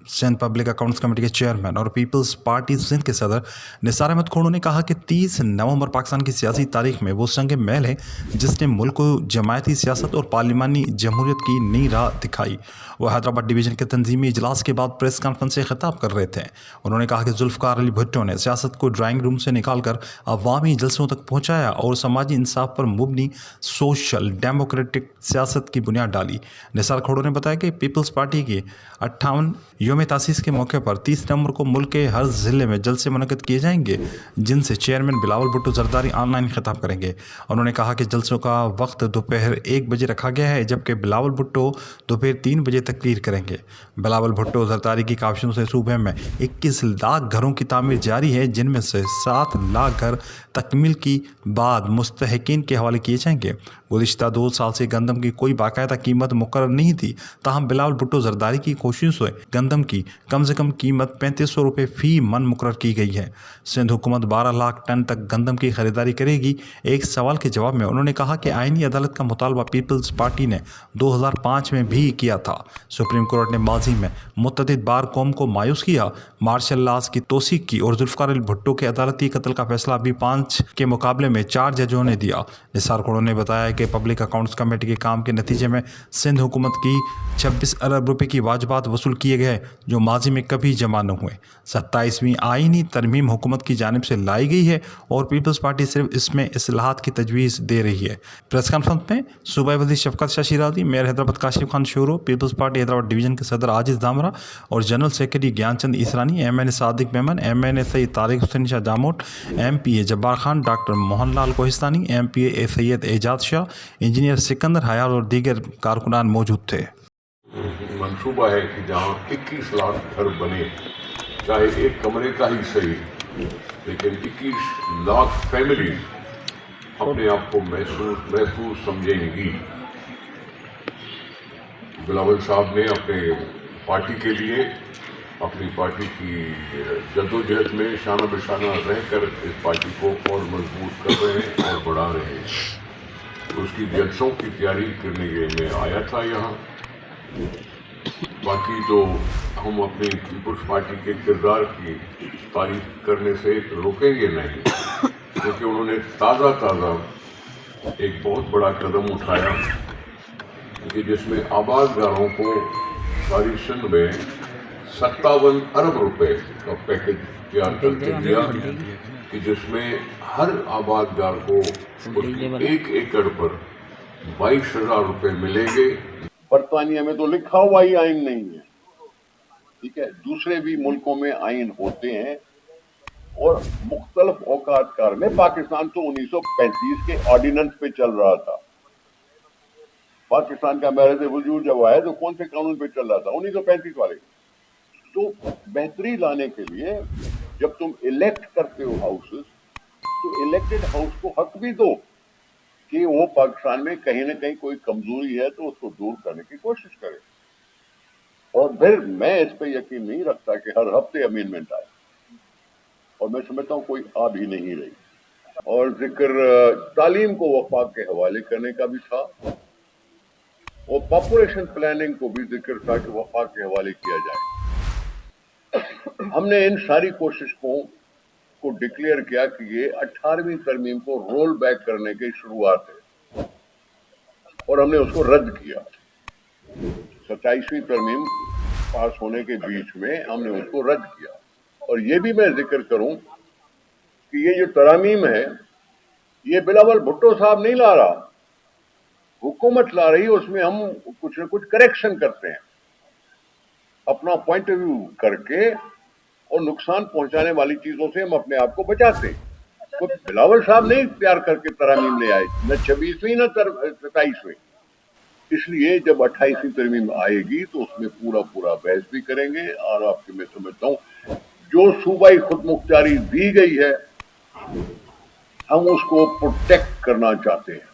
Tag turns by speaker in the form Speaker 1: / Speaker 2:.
Speaker 1: Sindh public accounts committee के chairman और peoples party Sindh के सदर निसार अहमद खोड़ो ने कहा कि 30 नवंबर पाकिस्तान की सियासी तारीख में वो संग मेल है जिसने मुल्क को जमायती सियासत और पार्लिमानी जमहूरियत की नई राह दिखाई। वो हैदराबाद डिवीज़न के तंजीमी इजलास के बाद प्रेस कॉन्फ्रेंस से खिताब कर रहे थे। उन्होंने कहा कि जुल्फ़िकार अली भुट्टो ने सियासत को ड्राइंग रूम से निकालकर अवामी जलसों तक पहुँचाया और समाजी इंसाफ पर मुबनी सोशल डेमोक्रेटिक सियासत की बुनियाद डाली। निसार खोड़ो ने बताया कि पीपल्स पार्टी की 58 योम तासीस के मौके पर 30 नवंबर को मुल्क के हर ज़िले में जलसे मुनक़िद किए जाएंगे जिनसे चेयरमैन बिलावल भुट्टो जरदारी ऑनलाइन खिताब करेंगे। उन्होंने कहा कि जलसों का वक्त दोपहर 1 बजे रखा गया है जबकि बिलावल भुट्टो दोपहर 3 बजे तकरीर करेंगे। बिलावल भुट्टो जरदारी की काविशों से सूबे में 21 लाख घरों की तामीर जारी है जिनमें से 7 लाख घर तकमील की बाद मुस्तहिकीन के हवाले किए जाएंगे। गुज़िश्ता 2 साल से गंदम की कोई बाकायदा कीमत मुकर्रर नहीं थी, ताहम बिलावल भुट्टो जरदारी की कोशिश से गंदम की कम से कम कीमत 3500 रुपये फ़ी मन मुकर्रर की गई है। सिंध हुकूमत 12 लाख टन तक गंदम की खरीदारी करेगी। एक सवाल के जवाब में उन्होंने कहा कि आईनी अदालत का मुतालबा पीपल्स पार्टी ने 2005 में भी किया था। सुप्रीम कोर्ट ने माजी में मुतअद्दिद बार कौम को मायूस किया, मार्शल लॉज की तोसीक की और जुल्फ़िकार अली भुट्टो के अदालती कत्ल का फैसला अभी 5 के मुकाबले में 4 जजों ने दिया। निसार खोड़ो ने बताया कि पब्लिक अकाउंट्स कमेटी के काम के नतीजे में सिंध हुकूमत की 26 अरब रुपए की वाजबात वसूल किए गए जो माजी में कभी जमा न हुए। 27वीं आईनी तरमीम हुकूमत की जानिब से लाई गई है और पीपल्स पार्टी सिर्फ इसमें इस्लाहात की तजवीज़ दे रही है। प्रेस कॉन्फ्रेंस में सूबाई वज़ीर Shafqat Shah Shirazi, mayor Hyderabad Kashif Khan Shoro, Peoples Party Hyderabad division के सदर आजिज़ दामरा और general secretary Gyanchand Israni, MNA Sadiq Memon, MNA Syed Tariq Hussain Shah Jamot, MPA Jabbar Khan, doctor Mohan Lal Kohistani, MPA Syed Ejaz Shah, engineer Sikandar Hayal और दीगर कारकुनान मौजूद थे।
Speaker 2: मंसूबा है कि जहाँ 21 लाख घर बने, चाहे एक कमरे का ही सही, लेकिन 21 लाख फैमिली अपने आप को महसूस समझेंगी। बिलावल साहब ने अपने पार्टी के लिए, अपनी पार्टी की जद्दोजहद में शाना बशाना रहकर इस पार्टी को और मजबूत कर रहे हैं और बढ़ा रहे हैं। तो उसकी जलसों की तैयारी करने के लिए आया था यहाँ। बाकी तो हम अपनी पीपल्स पार्टी के किरदार की तारीफ करने से रोकेंगे नहीं, क्योंकि उन्होंने ताज़ा एक बहुत बड़ा कदम उठाया कि जिसमें आबादगारों को सारी सिंध में 57 अरब रुपए का पैकेज तैयार करके दिया कि जिसमें हर आबादगार को 1 एकड़ पर 22,000 रुपए मिलेंगे।
Speaker 3: बरतानिया में तो लिखा हुआ ही आइन नहीं है, ठीक है। दूसरे भी मुल्कों में आइन होते हैं और मुख्तलिफ औकात कार में। पाकिस्तान तो 1935 के ऑर्डिनेंस पे चल रहा था। पाकिस्तान का महज वजूद जब आया तो कौन से कानून पे चल रहा था? 1935 वाले। तो बेहतरी लाने के लिए जब तुम इलेक्ट करते हो हाउसेस, तो इलेक्टेड हाउस को हक भी दो कि वो पाकिस्तान में कहीं ना कहीं कोई कमजोरी है तो उसको दूर करने की कोशिश करे। और फिर मैं इस पे यकीन नहीं रखता कि हर हफ्ते अमेंडमेंट आए, और मैं समझता हूँ कोई आ भी नहीं रही। और जिक्र तालीम को वफाक के हवाले करने का भी था और पॉपुलेशन प्लानिंग को भी जिक्र था कि वफाक के हवाले किया जाए। हमने इन सारी कोशिशों को डिक्लेयर किया कि ये 18वीं तरमीम को रोल बैक करने की शुरुआत है और हमने उसको रद्द किया। 27वीं तरमीम पास होने के बीच में हमने उसको रद्द किया। और ये भी मैं जिक्र करूं कि ये जो तरामीम है ये बिलावल भुट्टो साहब नहीं ला रहा, हुकूमत ला रही है। उसमें हम कुछ न कुछ करेक्शन करते हैं अपना पॉइंट ऑफ व्यू करके, और नुकसान पहुंचाने वाली चीजों से हम अपने आप को बचाते हैं। तो बिलावल साहब नहीं तैयार करके तरामीम ले आए, न 26वीं न 27वीं। इसलिए जब 28वीं तरमीम आएगी तो उसमें पूरा बहस भी करेंगे। और आपके मैं समझता हूं जो सूबाई खुद मुख्तारी दी गई है हम उसको प्रोटेक्ट करना चाहते हैं।